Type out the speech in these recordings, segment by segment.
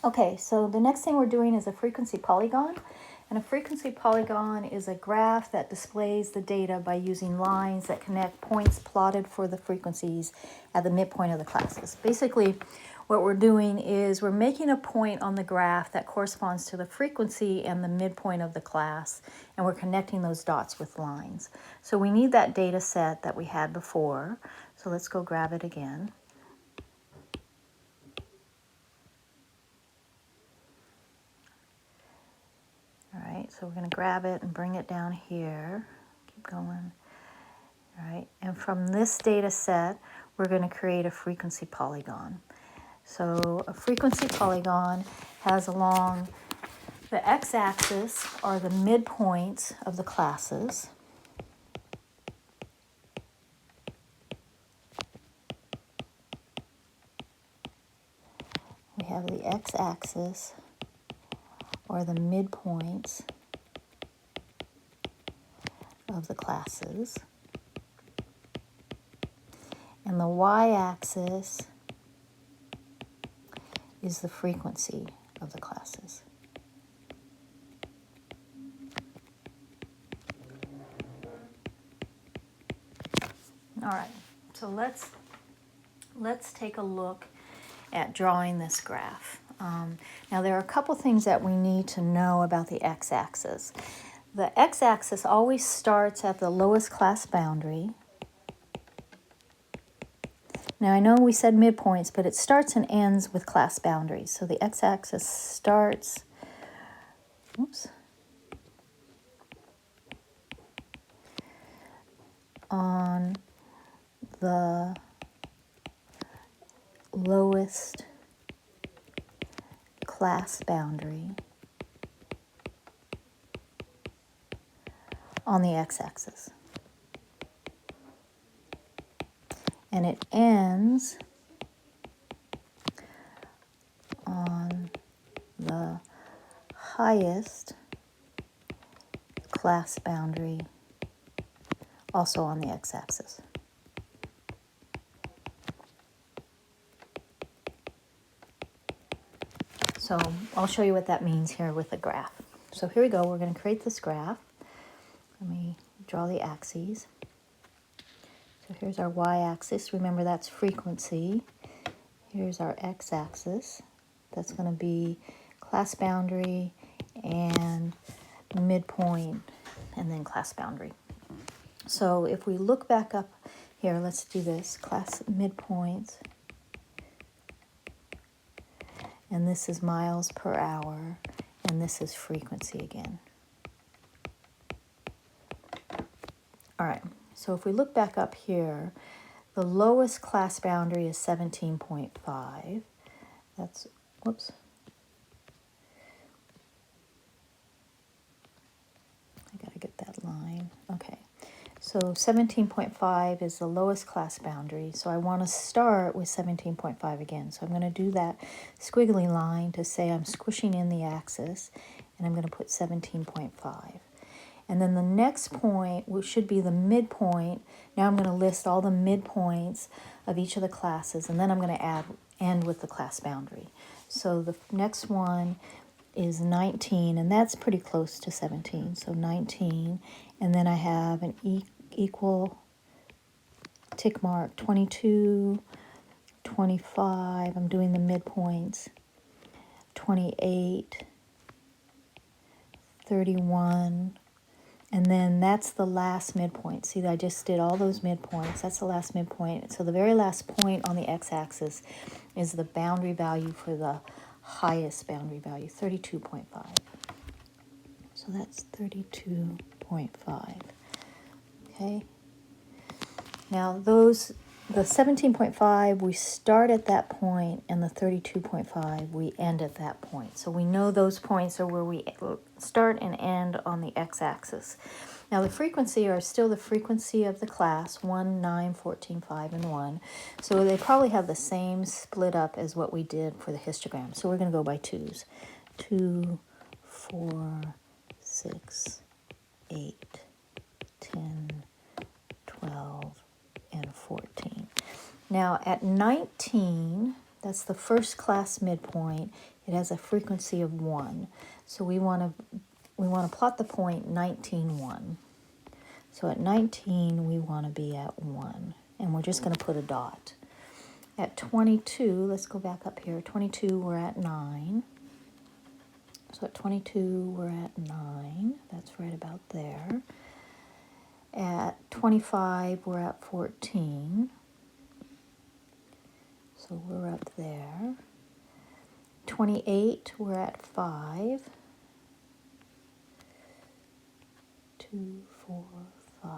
Okay, so the next thing we're doing is a frequency polygon. And a frequency polygon is a graph that displays the data by using lines that connect points plotted for the frequencies at the midpoint of the classes. Basically, what we're doing is we're making a point on the graph that corresponds to the frequency and the midpoint of the class, and we're connecting those dots with lines. So we need that data set that we had before. So let's go grab it again. All right, so we're going to grab it and bring it down here. Keep going. All right, and from this data set, we're going to create a frequency polygon. So a frequency polygon has along the x-axis are the midpoints of the classes. We have the x-axis or the midpoints of the classes. And the y-axis is the frequency of the classes. All right, so let's take a look at drawing this graph. Now there are a couple things that we need to know about the x-axis. The x-axis always starts at the lowest class boundary. Now I know we said midpoints, but it starts and ends with class boundaries. So the x-axis starts, on the lowest class boundary on the x-axis. And it ends on the highest class boundary, also on the x-axis. So I'll show you what that means here with the graph. So here we go, we're going to create this graph. Let me draw the axes. So here's our y-axis, remember that's frequency. Here's our x-axis, that's going to be class boundary and midpoint and then class boundary. So if we look back up here, let's do this, class midpoints. And this is miles per hour, and this is frequency again. All right, so if we look back up here, the lowest class boundary is 17.5. That's, whoops. I gotta get that line, okay. So 17.5 is the lowest class boundary, so I want to start with 17.5 again. So I'm going to do that squiggly line to say I'm squishing in the axis, and I'm going to put 17.5. And then the next point, which should be the midpoint, now I'm going to list all the midpoints of each of the classes, and then I'm going to end with the class boundary. So the next one is 19, and that's pretty close to 17, so 19, and then I have an equal tick mark, 22, 25, I'm doing the midpoints, 28, 31, and then that's the last midpoint. See, I just did all those midpoints, that's the last midpoint. So the very last point on the x-axis is the boundary value for the highest boundary value, 32.5. So that's 32.5. Okay. Now the 17.5, we start at that point, and the 32.5, we end at that point. So we know those points are where we start and end on the x-axis. Now the frequency are still the frequency of the class, 1, 9, 14, 5, and 1. So they probably have the same split up as what we did for the histogram. So we're going to go by twos. 2, 4, 6, 8, 10, 12, and 14. Now at 19, That's the first class midpoint. It has a frequency of 1. So we want to plot the point 19, 1. So at 19, we want to be at 1. And we're just going to put a dot. At 22, let's go back up here. 22, we're at 9. So at 22, we're at 9. That's right about there. At 25, we're at 14. So we're up there. 28, we're at 5. 2, 4, 5.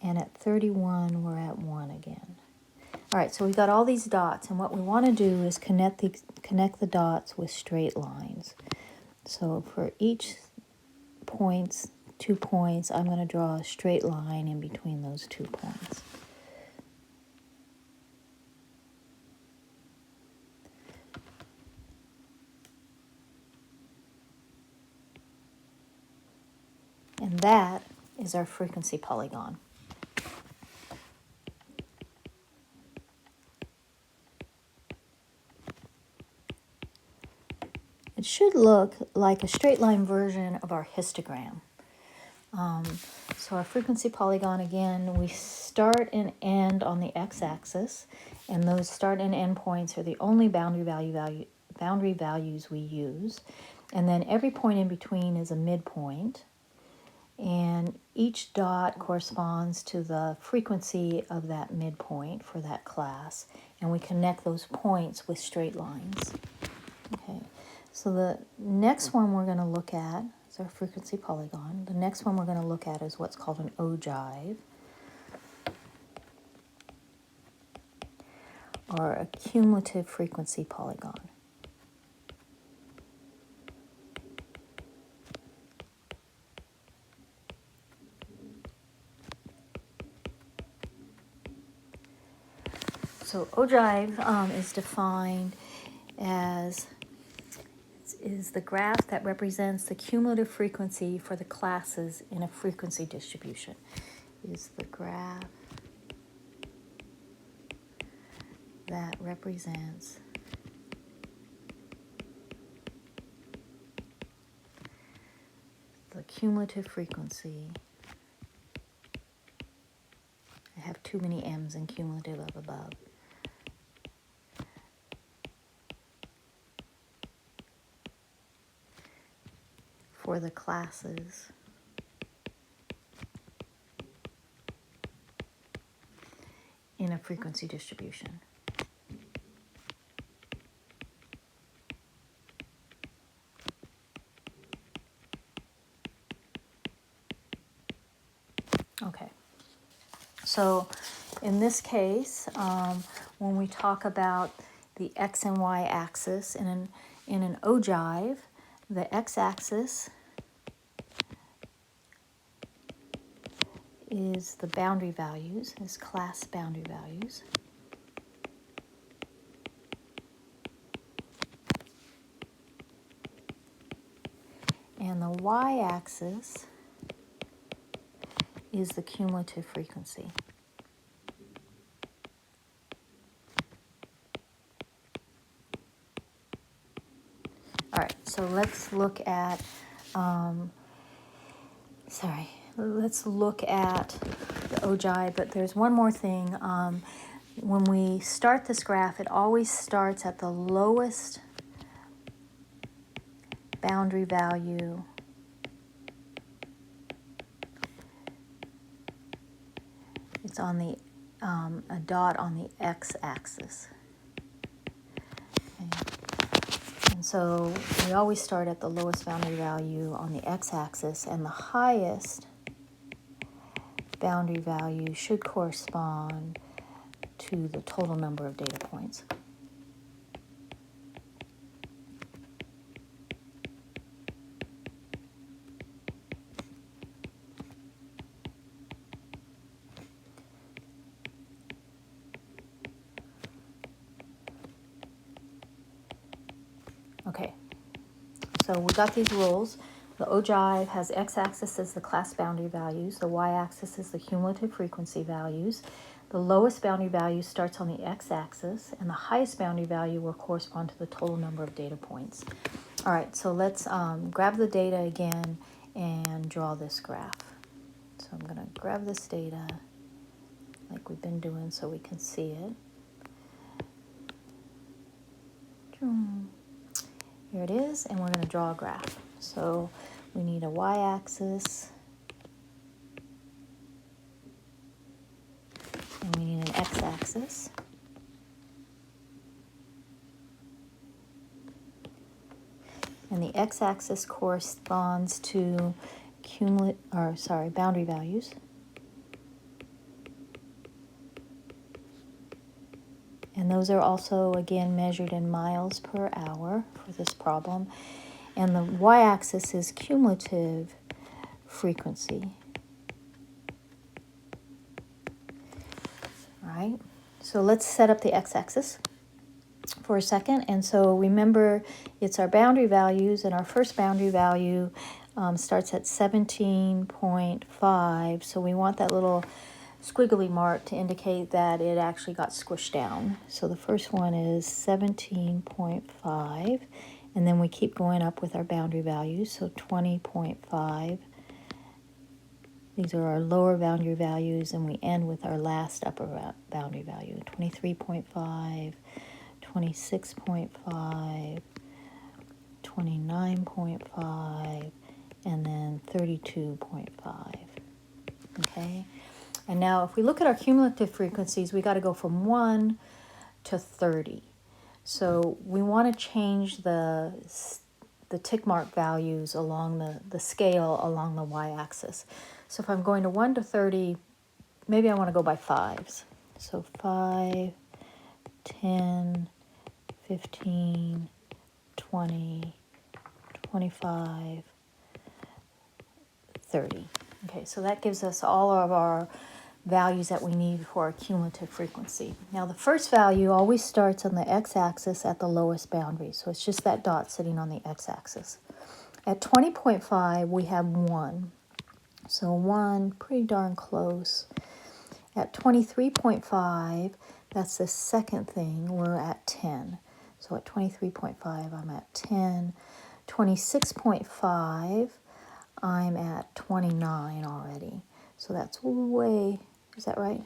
And at 31, we're at 1 again. All right, so we got all these dots, and what we want to do is connect the dots with straight lines. So for each 2 points, I'm going to draw a straight line in between those 2 points. And that is our frequency polygon. It should look like a straight line version of our histogram. So our frequency polygon, again, we start and end on the x-axis, and those start and end points are the only boundary values we use. And then every point in between is a midpoint, and each dot corresponds to the frequency of that midpoint for that class, and we connect those points with straight lines. Okay, so the next one we're going to look at is our frequency polygon. The next one we're going to look at is what's called an ogive, or a cumulative frequency polygon. So ogive is defined as is the graph that represents the cumulative frequency for the classes in a frequency distribution. Is the graph that represents the cumulative frequency. I have too many M's in cumulative up above. For the classes in a frequency distribution. Okay, so in this case, when we talk about the x and y axis in an ogive, the x-axis is the boundary values, is class boundary values. And the y-axis is the cumulative frequency. All right, so let's look at, let's look at the ogive, but there's one more thing. When we start this graph, it always starts at the lowest boundary value it's on the a dot on the x-axis. Okay. And so we always start at the lowest boundary value on the x-axis, and the highest boundary value should correspond to the total number of data points. Okay, so we got these rules. The ogive has x-axis as the class boundary values. The y-axis is the cumulative frequency values. The lowest boundary value starts on the x-axis, and the highest boundary value will correspond to the total number of data points. All right, so let's grab the data again and draw this graph. So I'm going to grab this data like we've been doing so we can see it. Here it is, and we're going to draw a graph. So we need a y-axis, and we need an x-axis. And the x-axis corresponds to boundary values. And those are also, again, measured in miles per hour for this problem. And the y-axis is cumulative frequency. All right, so let's set up the x-axis for a second. And so remember, it's our boundary values, and our first boundary value starts at 17.5. So we want that little squiggly mark to indicate that it actually got squished down. So the first one is 17.5, and then we keep going up with our boundary values. So 20.5. These are our lower boundary values, and we end with our last upper boundary value. 23.5, 26.5, 29.5, and then 32.5. Okay? And now if we look at our cumulative frequencies, we got to go from 1 to 30. So we want to change the tick mark values along the scale along the y-axis. So if I'm going to 1 to 30, maybe I want to go by fives. So 5, 10, 15, 20, 25, 30. Okay, so that gives us all of our values that we need for our cumulative frequency. Now the first value always starts on the x-axis at the lowest boundary. So it's just that dot sitting on the x-axis. At 20.5, we have 1. So 1, pretty darn close. At 23.5, that's the second thing, we're at 10. So at 23.5, I'm at 10. 26.5, I'm at 29 already. So that's way, is that right?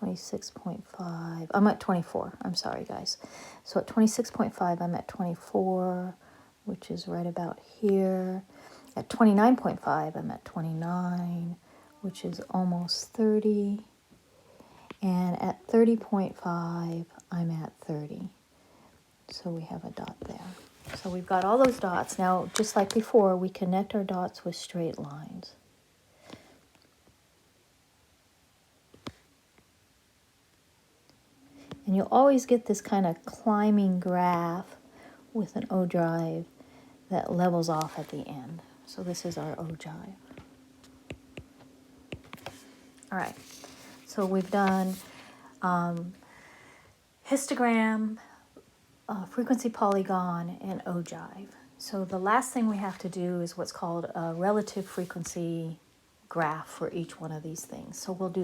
26.5, I'm at 24. I'm sorry, guys. So at 26.5, I'm at 24, which is right about here. At 29.5, I'm at 29, which is almost 30. And at 30.5, I'm at 30. So we have a dot there. So we've got all those dots. Now, just like before, we connect our dots with straight lines. And you'll always get this kind of climbing graph with an ogive that levels off at the end. So this is our ogive. All right, so we've done histogram, frequency polygon, and ogive. So the last thing we have to do is what's called a relative frequency graph for each one of these things. So we'll do